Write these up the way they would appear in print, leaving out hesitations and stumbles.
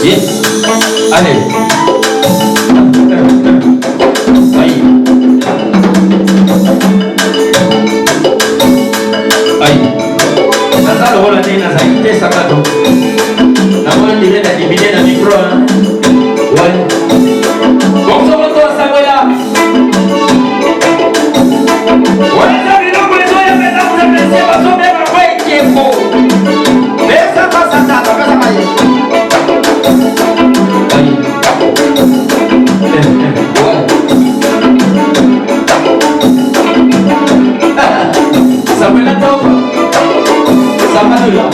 Yes. Allez. Aïe. Aïe. Sasa le rôle de Nazaïté, ça va donc. La bonne idée d'adiviner le micro. Ouais. Bonjour à toi, Samuela. Ouais, ça vient donc les oeufs, mais là vous appréciez pas son même après qui est faux. Mais ça va, ça va, ça va, ça va. Aïe. Ouais. Samuela top. Ça va de là.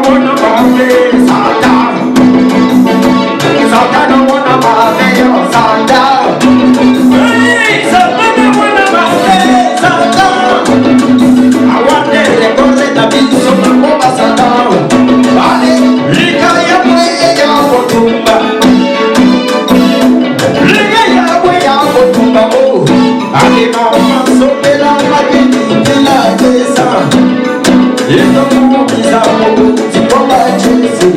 wanna marry Satan. Satan don't wanna marry your Satan. Hey, Satan don't wanna marry Satan. I want them to go let the beat so my mama Satan. Bali, lika ya mwe ya wotumba. Lika ya mwe ya wotumba oh. Ake mama so bela magini tila kesa. Ito kumiza mo, si kwa machesi.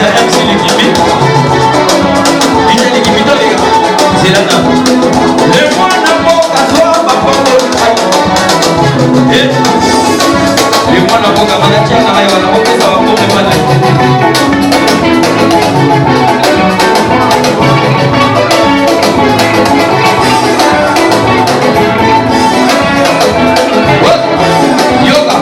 MC l'équipe. DJ l'équipe, les gars. C'est la dame. Le mois d'amour, à toi, papa. Et le mois d'amour, à ma tia, à ma yava, à ma ça va pour les malades. Yoga.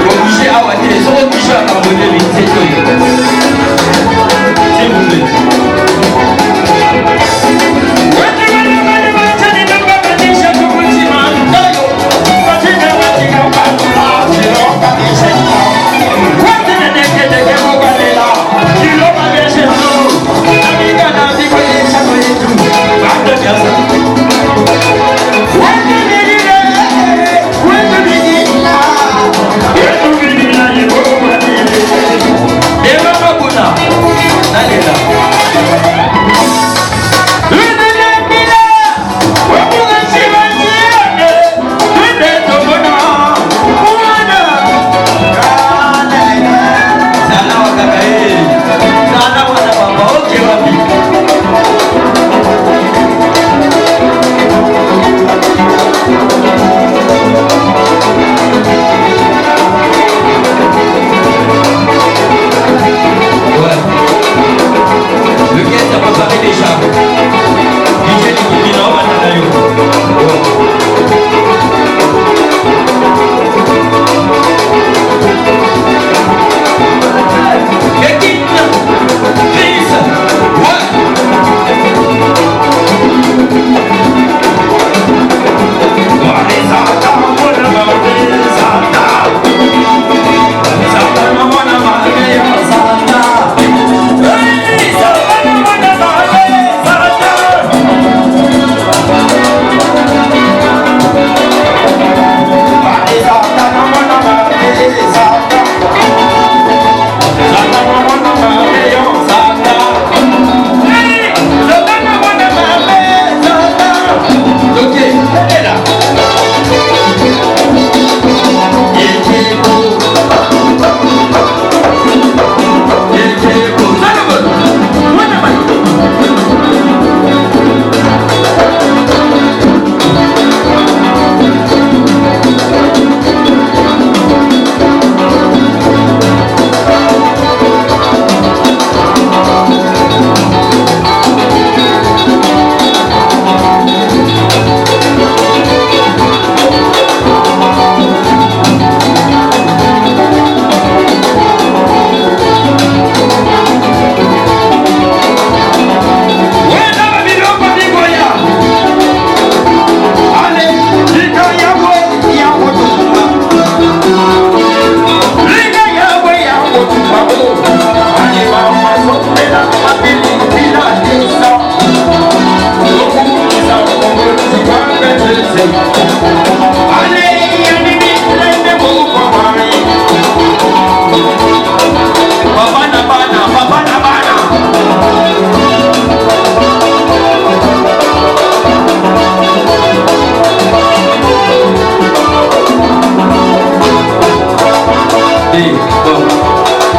Obligé à watter, ils sont obligés à abonner les s'il vous plaît.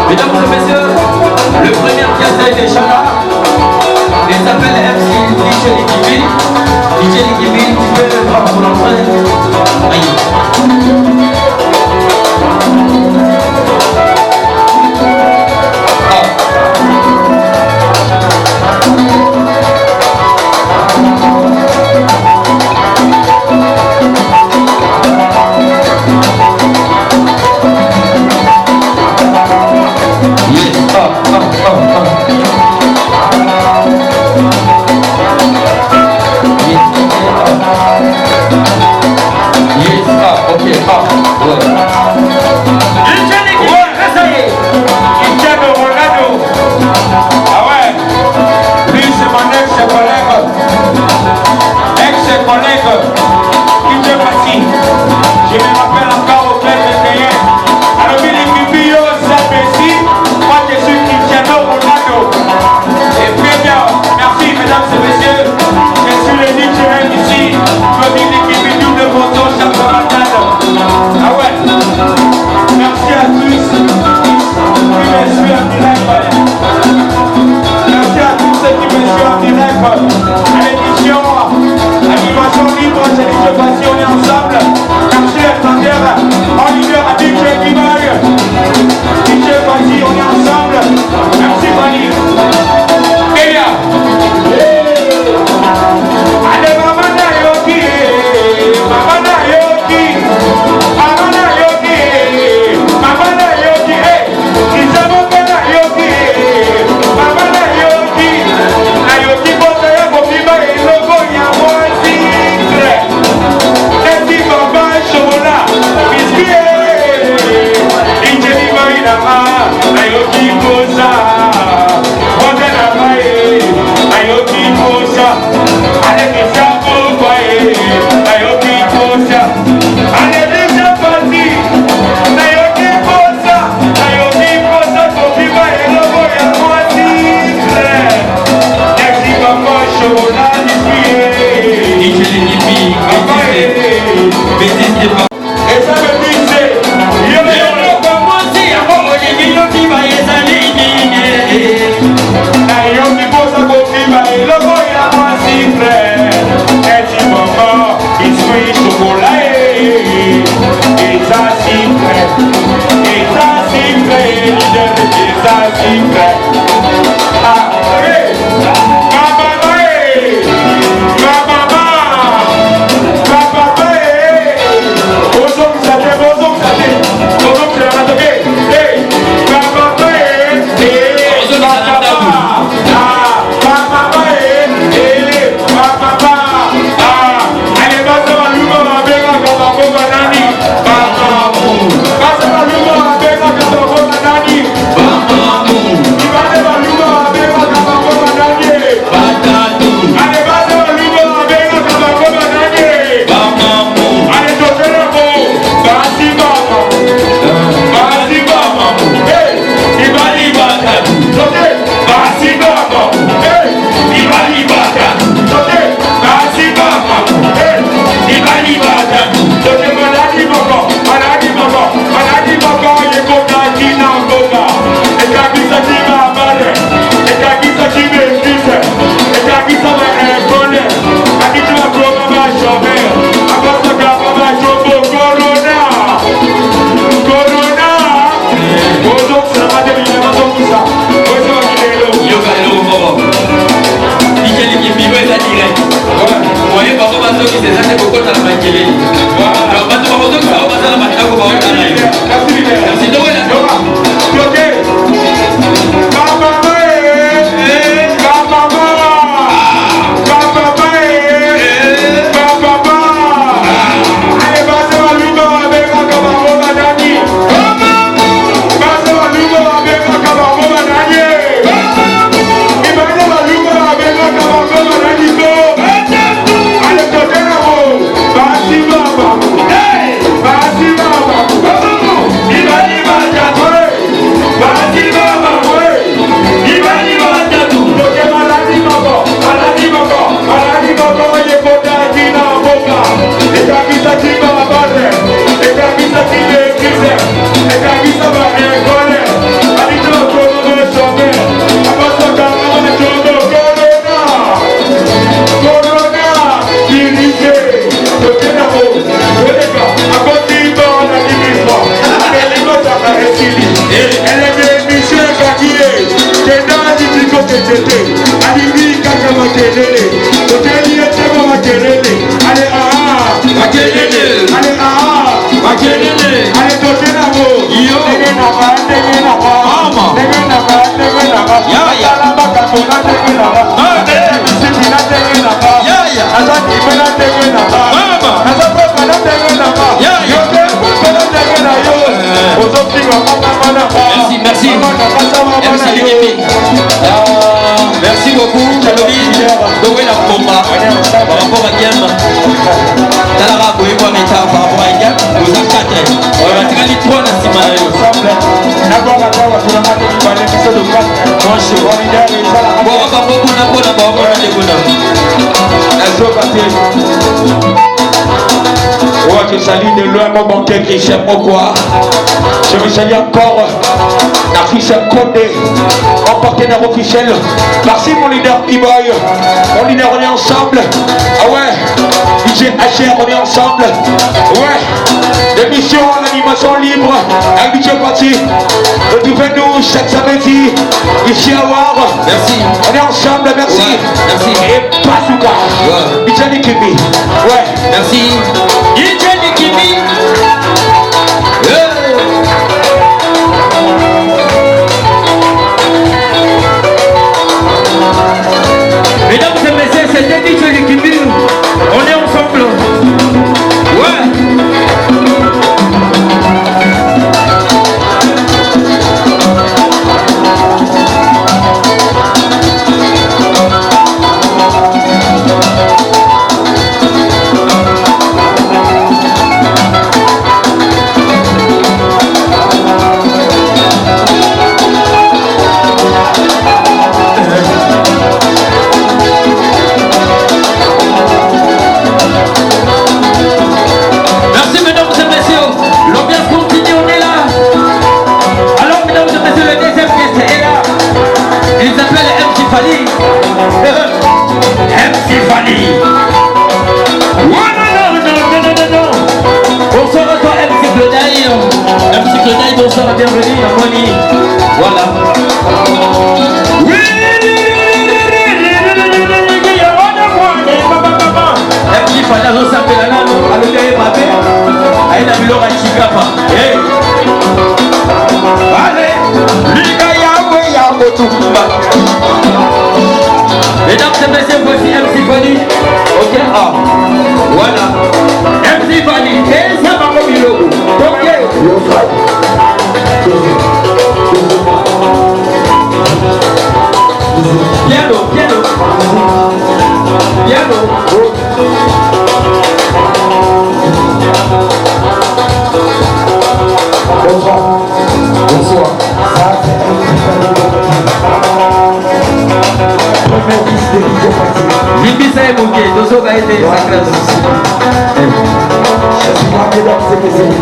Mesdames et messieurs, le premier qui a été déjà là, il s'appelle MC DJ Likibi. DJ Likibi, tu peux voir pour l'entrée. Aïe. Merci mesdames et messieurs, je suis le DJ Merci beaucoup, Chalobi. Donc, la combat par rapport à Guillaume. Talara, vous pouvez voir par rapport à Guillaume. Vous avez 4. On va tirer les 3 dans ce match. Je salue de loin mon banquier Christian Mokoa. Je me salue encore Nafisa Condé, mon partenaire officiel. Merci mon leader B-Boy. Mon leader, on est ensemble. Ah ouais, DJ HR, on est ensemble. Ouais, l'émission, l'animation libre. Un budget parti. Retrouvez-nous chaque samedi ici à War. Merci. On est ensemble, merci. Ouais, merci. Et Bazooka. Ouais. DJ Nikimi. Ouais. Merci. DJ Nikimi. Mesdames et messieurs, c'était DJ Nikimi. On est ensemble. Ouais. Fanny. Ok, ah. Voilà. MC Fanny. Et ça va comme il est. Ok. Piano, piano. Piano. Bonsoir. Bonsoir. Ça, c'est premier disque de DJ Fatih. Libisa est bouquet. Dozo va aider. Sacré. Je suis là, mesdames et messieurs.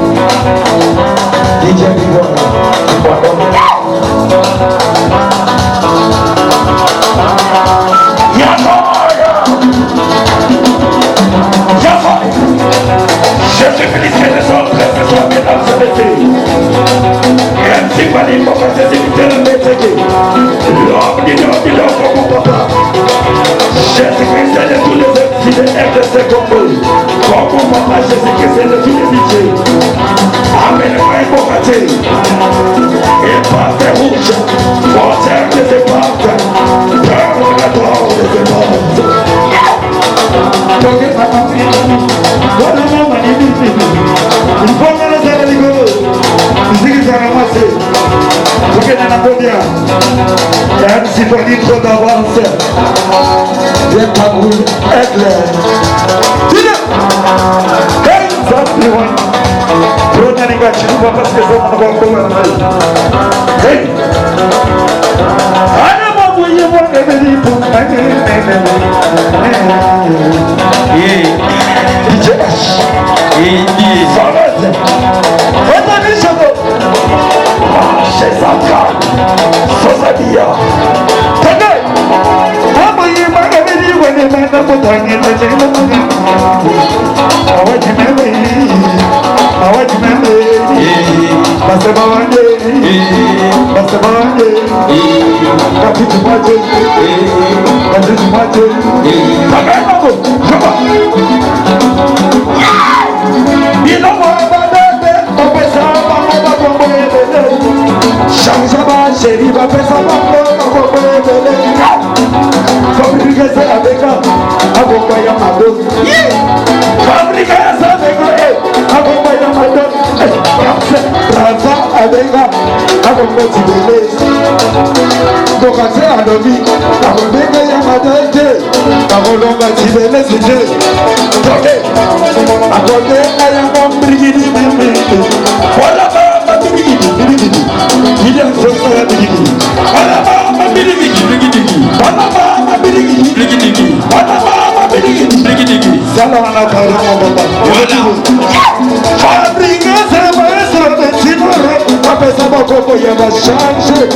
DJ Bigor. Je suis félicité de son frère, ce soir, mesdames et messieurs. Et un petit palier pour faire ses invités le métier. L'homme dit non, comme mon papa. Jésus-Christ est de tous les MC de RDC Congo. Comme mon papa, Jésus-Christ est de tous les DJ. Amen, le frère Bokaté. Et parfait rouge. Frontière de ses portes. Peur la drogue de ses portes. Voilà mon magnifique. Il faut que nous ayons rigolo. Nous y ramassé. Faut que nous n'avons bien. Même si vous dites trop d'avance. Viens pas brûler. Éclair. Dis-le. Hey, ça c'est loin. Prenez les gars, tu ne vois pas ce que ça va faire. Hey. Allez, voyez-moi, les pour DJ H. Solide. Retenez Chago. Chez Sandra. Sosadia. Tenez. Envoyez-moi le midi, on est maintenant pour gagner le jeu. Ah ouais, tu m'aimes. Ah ouais, tu m'aimes. Passez ma manger. Passez ma manger. Quand tu manges. Quand tu manges. Ça va, Mago. Je vois. Il a change chérie, va faire ça, fabriquer ça avec un accompagnant ma dose. Fabriquer ça avec un accompagnant ma dose. Raza avec un accompagnant donc c'est à l'envie, à revenir à ma dose, à revenir à Tibélé, c'est Dieu. À côté, à un homme brigidi, voilà ma brigidi. Il y a un peu de brigidi. Voilà ma brigidi. Voilà ma brigidi. Voilà ma brigidi. Ça n'a pas de nom. Voilà. Fabriquer ça va être le sinon, après ça va beaucoup, il va changer.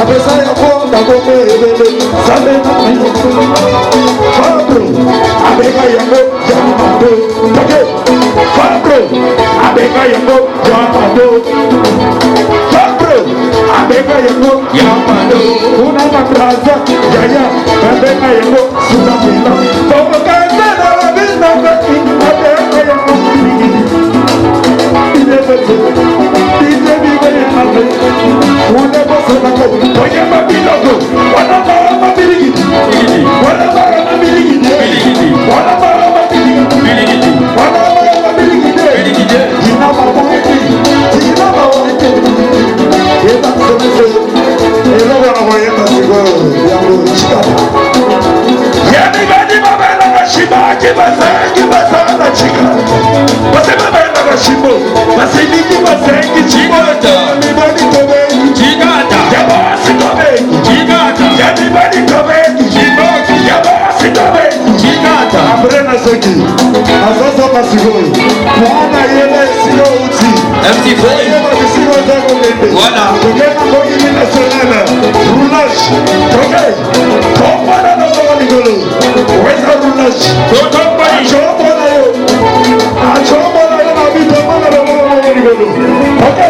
Après ça, il y a beaucoup de ça va être Fabro, avec un yango, Yamado. Ok, Fabro, avec un yango, Yamado. Fabro, avec un yango, Yamado. Una matraza, Yaya, avec un yango, Sunamina. Como canta la vida, avec un yango, il est petit, il est vivant, on est passé la côte, on est ma pilote, on a ma billet. Voilà ma billet. Voilà ma billet. Voilà ma billet. Il n'a pas monté. Il n'a pas monté. Et dans ce monsieur, et là on va envoyer un seconde. Il y a un Chicago. Il y a des gars qui m'appellent la Chiba, qui m'appellent la Chicago. Parce que m'appellent la Chibo. Parce que qui m'appellent la Chibo. Everybody come. Chigata. Yabasi come. Chigata. Everybody come. Abrena soki, azaza masigoi, mwana yele sigo uti. MC Fanny. Yele sigo zago mende. Voilà. Tokena kogi nationale, roulage. Toke, tombana na soga ligolo. Weza roulage. Tombani. Achomona yo. Achomona yo na bito mana na soga ligolo. Toke,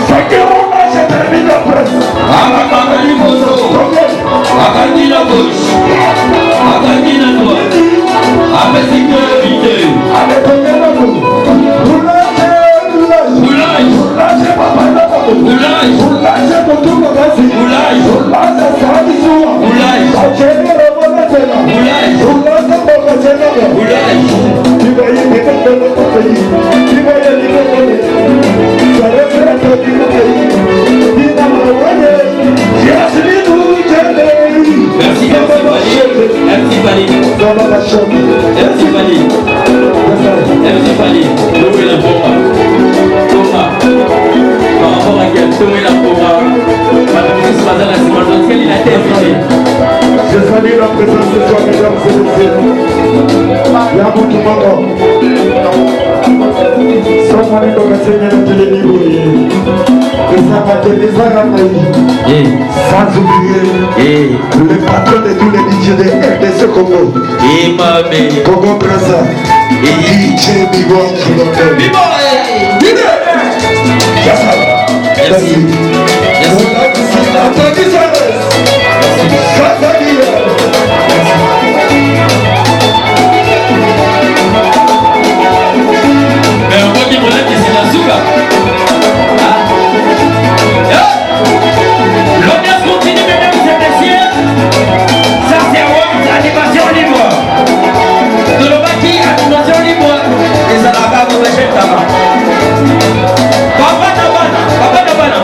saki roulage termine la presse. Akakani mozo. Toke. Akakani la gauche. Akakani la droite. Avec sécurité. Avec roulage. Roulage. Roulage. Je salue la présence de toi, mesdames et messieurs. Yabutumako. Somani Kogasenya na Telenibo. Sans oublier le patron de tous les DJ de RDC Congo. Congo Brasa. DJ Bibo. Merci. L'ambiance continue, mesdames et messieurs. Ça c'est animation libre. De l'Obaki, animation libre. Et ça n'a pas vous lâcher ta main. Papa Nabana.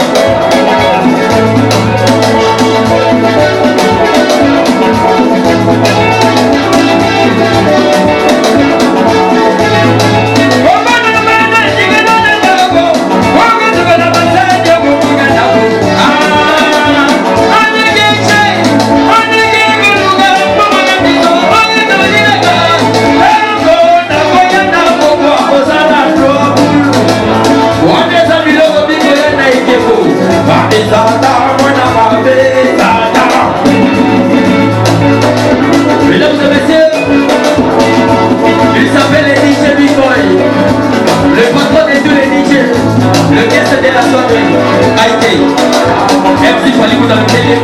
Mesdames et messieurs, il s'appelle les DJ B-Boy, le patron de tous les DJ, le guest de la soirée, Haïti. MC Fali, vous avez télé,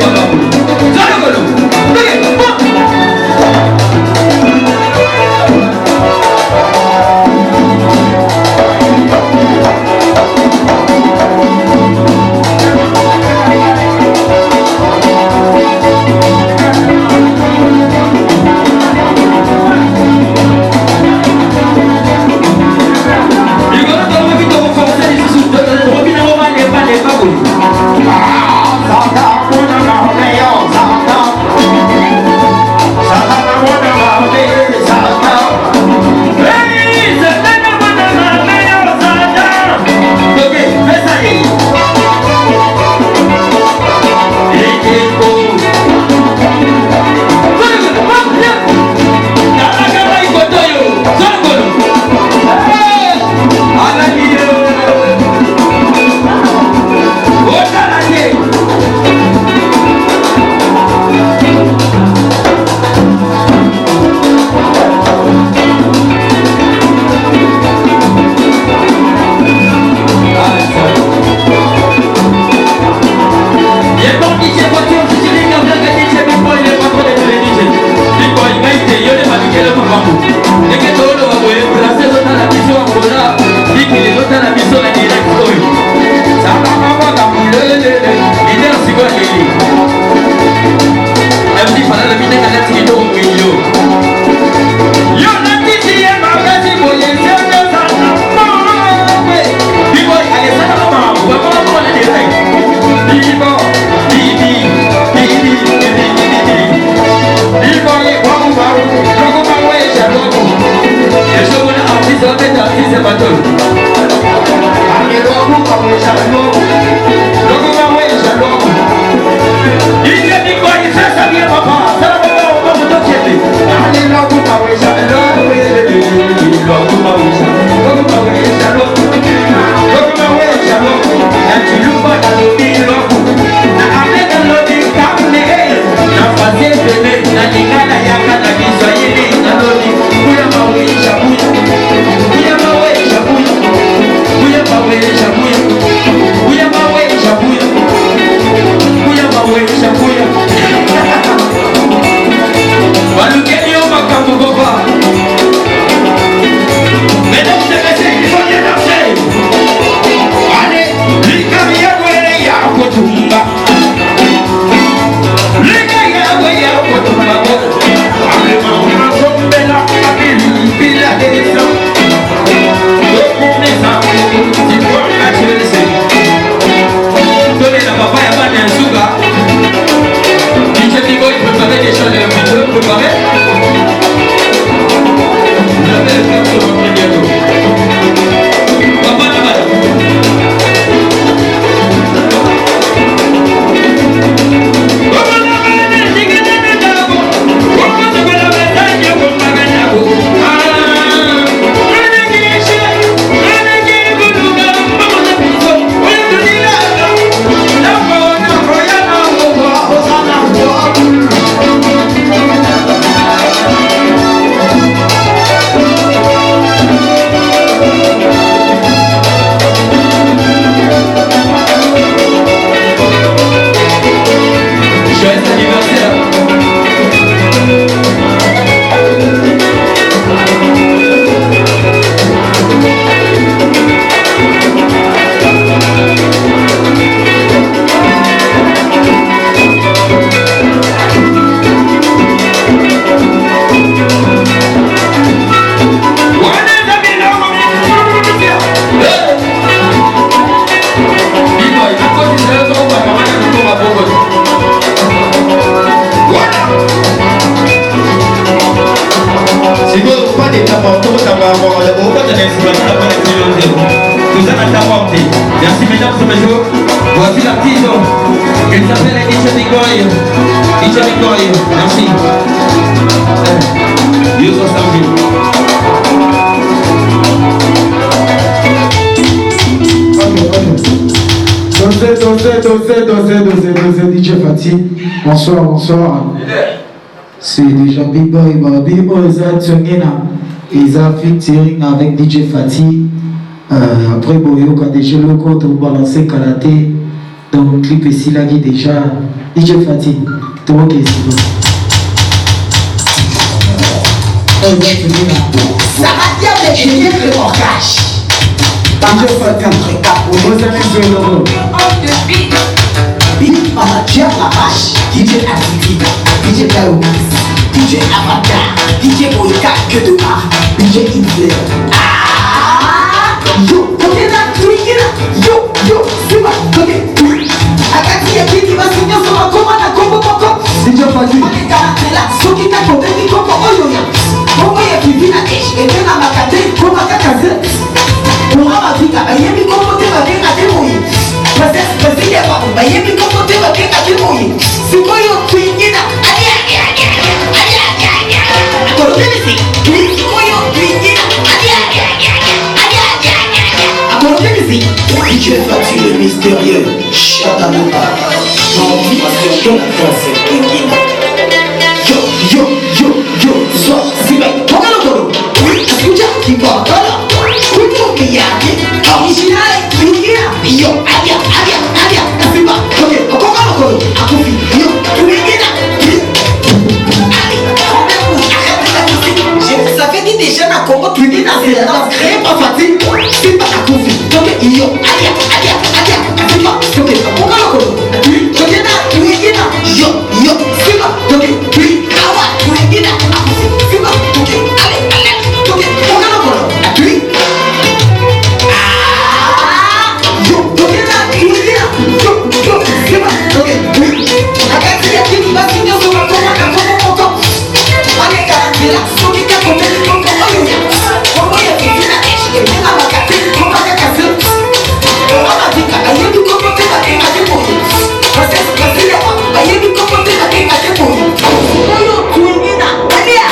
Merci mesdames et messieurs. Voici l'artiste. Elle s'appelle DJ Nicoy. DJ Nicoy. Merci. Youssou Sambi. Dosé, DJ Fatih. Bonsoir. C'est déjà Big Boy, Big Boy, ils ont featuring avec DJ Fatih. Après, Boyo, quand déjà le compte, vous balancez karaté. Donc, le clip ici, là, qui déjà DJ Fatih. Toi, ok, c'est bon. Ça va dire que je viens de mon cash. DJ Fatih, vous avez le Big Manager la vache, DJ Activity, DJ Kaoumix, DJ Avatar, DJ Boyka que de art, DJ Hitler. Yo, c'est pas, ok. Akati ya kiti basinya sama koma na kombo poko. DJ Fatih. On est là, soki ta kombe ni kombo oyoya. Kombo ya kivi na esh, ete na makate, koma kakaze. Koma mafika, ayemi kombo te bagenga te moyi. Parce ya ba, ayemi kombo te bagenga te moyi. Sikoyo twingina, Akorokemisi, sikoyo twingina, Akorokemisi. DJ Fatih le mystérieux, Chatamouta. Transformation de la classe Kingina. Yo, sois si belle. Tongalo, oui, escucha, qui va là. Kuto Miyagi, original Kingina. Yo, adia, Asiba, ok, Okokalo, Akufi, yo, Kingina. Allez, arrête la musique. Ça fait dit déjà na Congo Kingina, c'est la danse créée par Fatih. C'est pas Akufi, ok, yo, adia, Asiba, ok, Okokalo, Kingina, yo, Siba, ok, Kawa, Kingina, Siba, ok, allez, ok, Okokalo, Atui. Yo, Kingina, yo, Siba, ok, Akati ya kini basi nyo soka koma na koma. Ane karantela, soki ka kome ni koma oyoya. Koma ya kikina eshi, kemena makate, koma ya kaze. Koma mavika, ayebi koma te bakenga te moye. Kasi ya wako, ayebi koma te bakenga te moye. Oyo kuingina, alia.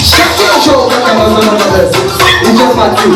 Chaque jour, DJ Fatih.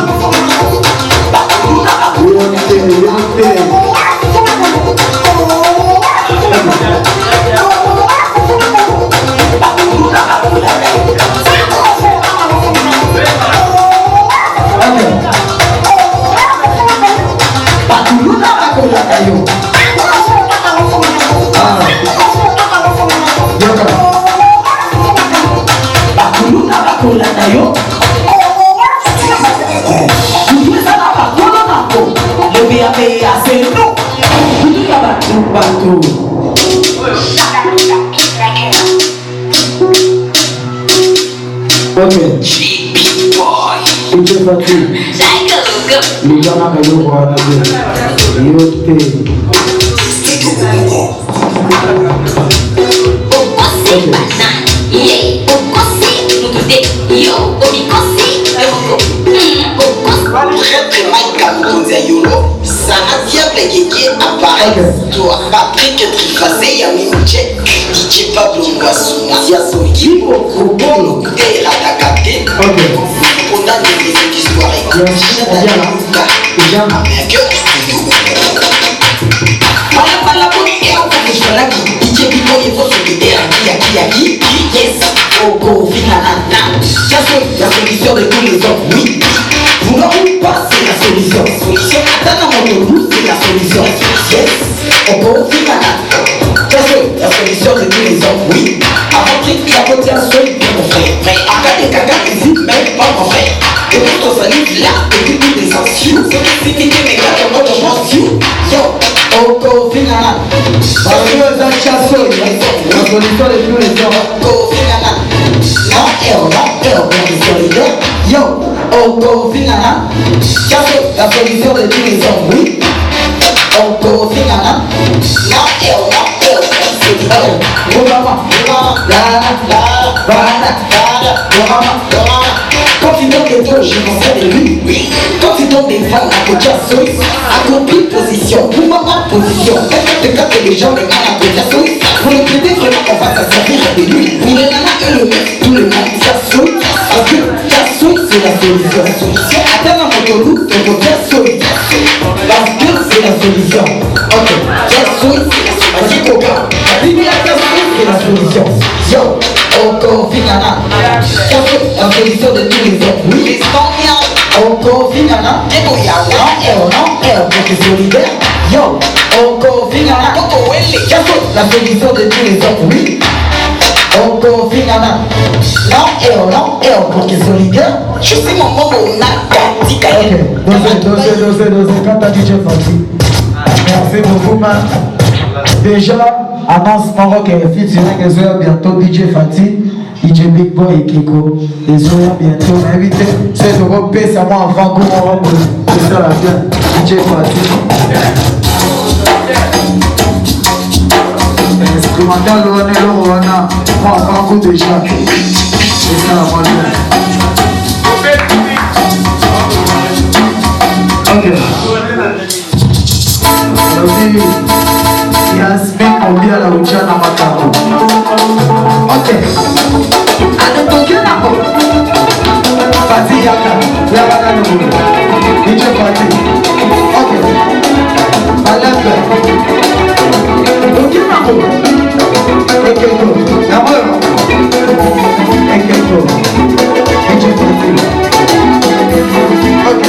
Ok. DJ Fatih. Les gens n'ont pas eu droit à la vie. Patrick Trifasé, Yami Mouche, DJ Pablo Mwassou, Yasso Yibo, Koubolo, et Radakate. On a des histoires et la solution de tous les hommes, oui. Vouloir ou pas, c'est la solution. Attends, c'est la solution. Yes, on peut aussi la solution de tous les hommes, oui. Avant que la côté à soi, mon frère. Akade Kaka, ici, même pas mon frère. Et pour ton salut, là, et puis tous les anciens. Si tu t'es méga, comment je m'en suis. Yo, on peut aussi la solution de tous les hommes. Yo, on go finana, la solution de tous les hommes, oui. On go finana, la Quand il donne des dos, je m'en sers de lui. Quand il donne des femmes, à côté à Soïs, à ton pile position, pour ma position. Est-ce que les gens, les gars, à côté à Soïs, pour le traiter vraiment, on va s'en servir de lui. Pour les nanas et le mec, tout le monde, ça Soïs. Parce que ça Soïs, c'est la solution. Attends, mon moto, on peut faire Soïs. Parce que c'est la solution. Ok, ça Soïs, vas-y, coca. C'est la solution. Yo, encore finana. La solution de tous les hommes. Oui, encore finana. Non, pour que solidaire. Yo, encore finana. La solution de tous les hommes. Oui, encore finana. Non, pour que solidaire. Je suis mon mot, Ok, dosez, quand t'as DJ Fati. Merci beaucoup, man. Déjà, annonce Maroc et featuring Ezoya bientôt DJ Fati, DJ Big Boy et Kiko. Ezoya bientôt, invité, c'est de repérer ça moi avant qu'on rentre. C'est ça la bien, DJ Fati. Instrumental Loana, moi avant qu'on déjà. C'est ça la moi bien. Ok. Yasmin Obia la Uchana Matako. Ok. Anatokyo nako. Fati yaka. Yaka nubu. DJ Fati. Ok. Alafe. Tokyo nako. Ekeko. Namoro. Ekeko. DJ Fati. Ok.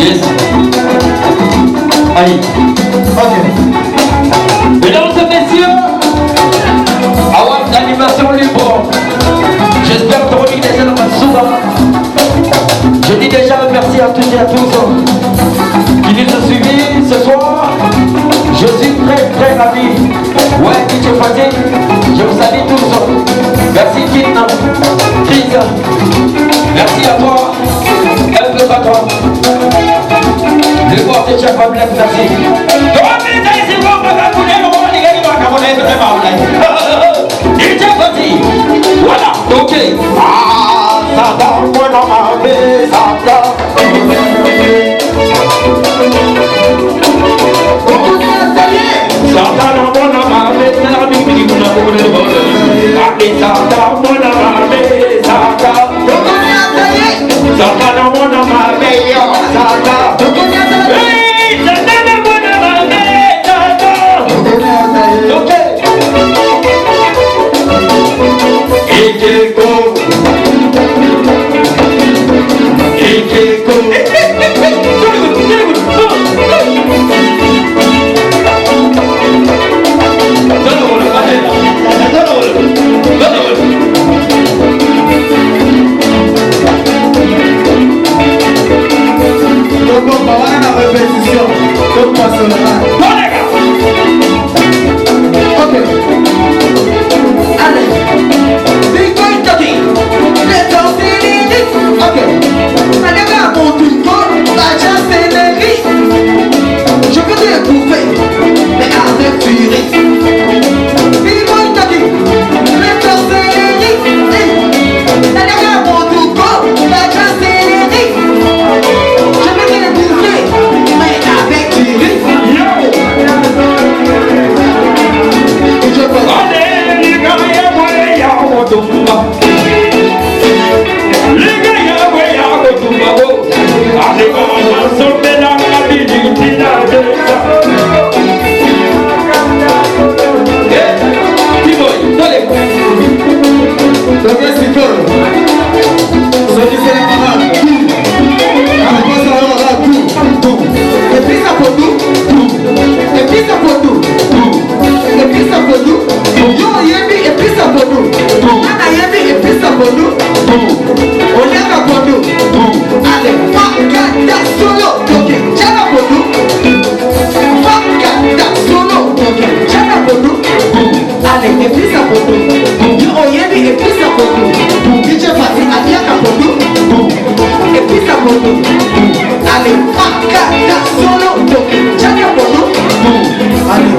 Yes. Allez. Ok. Mesdames et messieurs, avoir une animation libre. J'espère que vous déjà dans ma souvent. Je dis déjà merci à toutes et à tous qui nous ont suivis ce soir. Je suis très ravi. Ouais, DJ Fati, je vous salue tous. Merci Kin, Chris. Merci à toi, un peu patron. Le corps de chaque femme, merci. Voilà, ok. Ah, ça va, moi dans ma vie, ça va. Ça va, moi dans ma vie, c'est la vie qui nous a volé. Ça va, moi dans ma vie, ça va. Ça va, moi dans ma vie, ça va. Allez,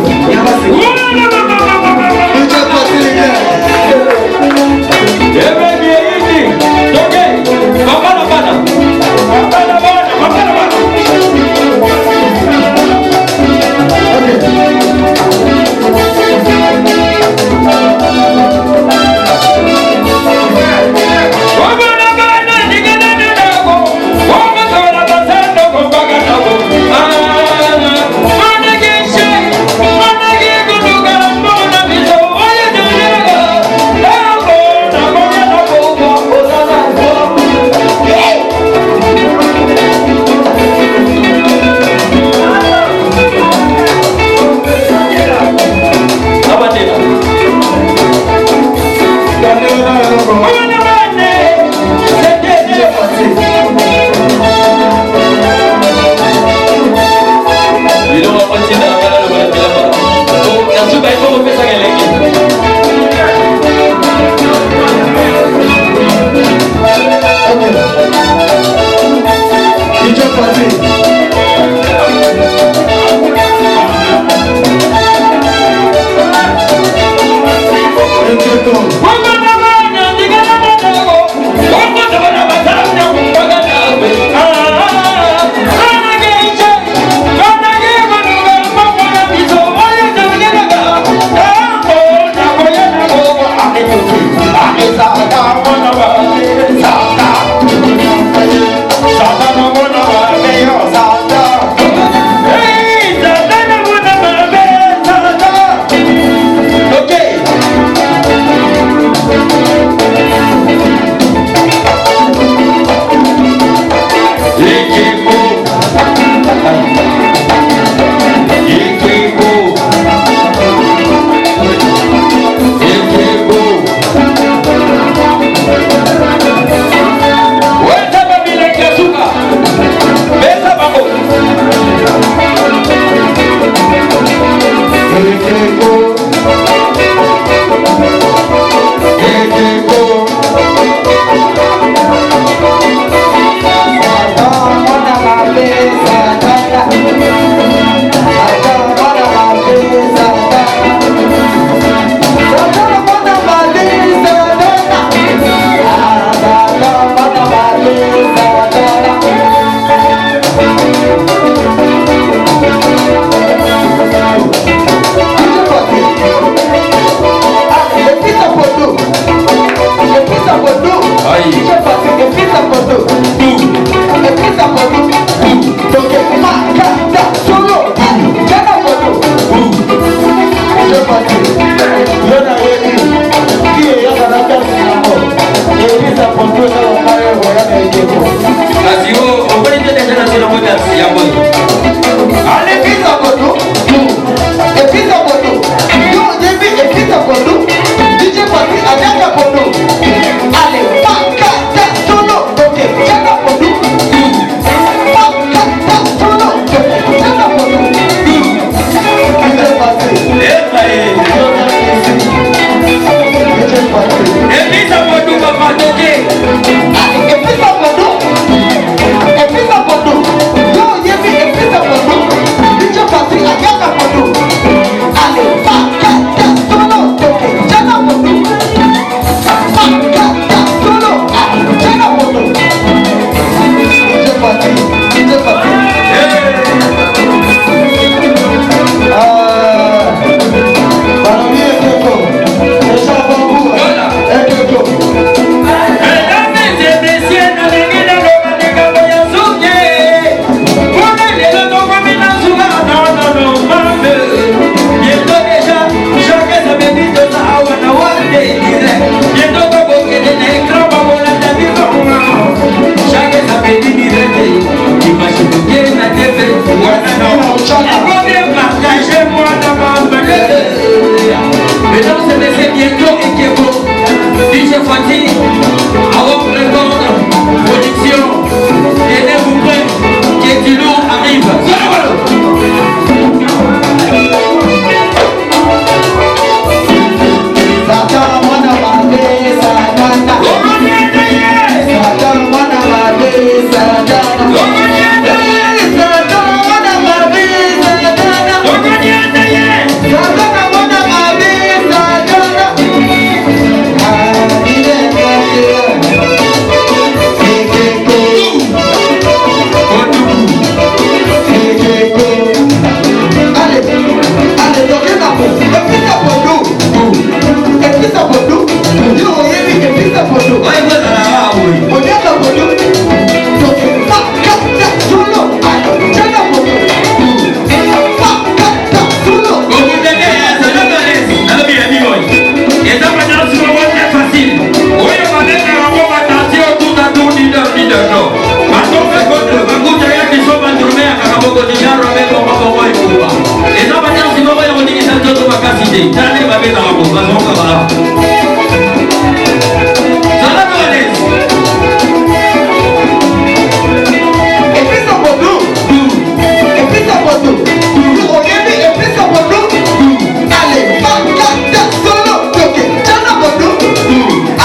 invité. T'as les babés dans la boue, vas-y, on va là. Ça va, Johannes? Et puis ça va d'où? Et puis ça va d'où? Vous regardez, et puis ça va d'où? Allez, Makata solo, ok, Jana Bodou.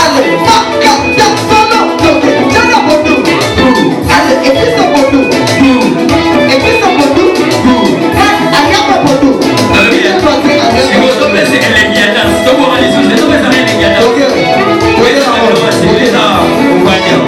Allez, Makata solo, ok, Jana Bodou. Allez, et puis ça va d'où? Et puis ça va d'où? Ayama Bodou. Si vous tombez, c'est que les guiadas, si vous allez sur les tombés, ça les guiadas. Ok, Oui, c'est les arts, on va dire.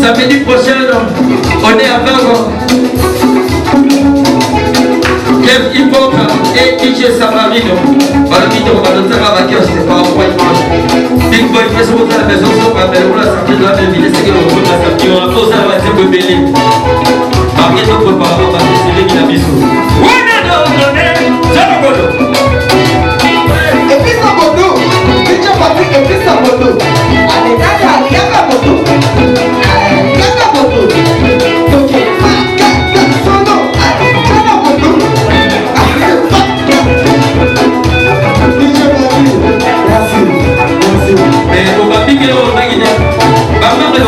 Samedi prochain, on est avec Kev Hip Hop et DJ Samarino. Par le vidéo, on va le faire avec eux, c'est pas un point image. Big Boy, fais son à la maison, on va faire la sortie de la même ville, c'est que l'on va sortir, on a posé la voiture de Bélé. Marquez ton préparation, on va décider qu'il a mis sous. Ouais, non, c'est le boulot. et puis ça va d'où? DJ Patrick, et puis ça va d'où? Allez, Naka, Yaka Bodou. Yaka Bodou. Ok, Makata solo, allez, Jana Bodou. Allez, DJ Patrick, merci. Mais on va piquer le magasin. Va faire le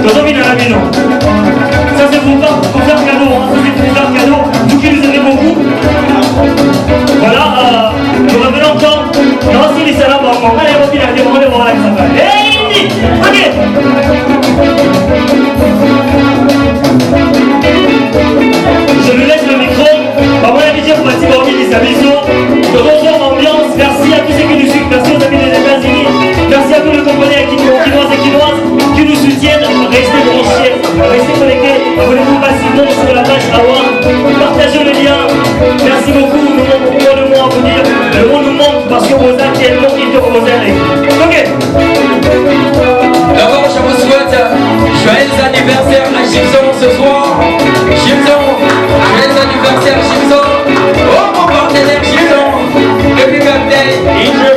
Nous avons mis dans la maison. Ça c'est pour faire cadeau, hein. Ça c'est pour faire cadeau. Vous qui nous aimez beaucoup. Voilà, nous revenons encore. Non, si les salades, on va aller revenir à demander voir là que ça va. Hey, ok. Je lui laisse le micro. Bah, voilà, DJ Fati, va organiser sa vision. De bonjour ambiance. Merci à tous ceux qui nous suivent. Merci aux amis des États-Unis. Merci à tous les compagnies quinoises et quinoises qui nous soutiennent. Restez branchés, restez connectés. Abonnez-vous facilement sur la page AWA. Partagez le lien. Merci beaucoup. Nous manquons pas de mots à vous dire. Le mot nous manque parce que vos actes et le monde ils te reposent. Ok. D'abord, je vous souhaite joyeux anniversaire à Gibson ce soir. Gibson, joyeux anniversaire Gibson. Oh mon partenaire Gibson. Happy birthday.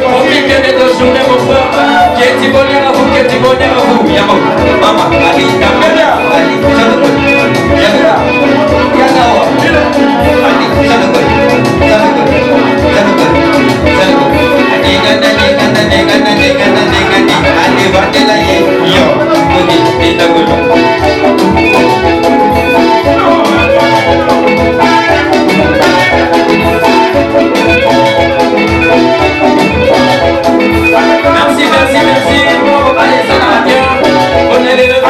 Profitez de nos journées mon frère. Qui est du bonheur à vous, qui est du bonheur à vous. Yamo, maman, Ali, Kamera, Ali, Sanokoy. Yamera, Yanawa, Ali, Sanokoy, Sanokoy, Sanokoy, Sanokoy. Ali, Vandela, yo, Kogi, Itagono. Merci, merci, merci. Allez, ça va bien. On est les deux.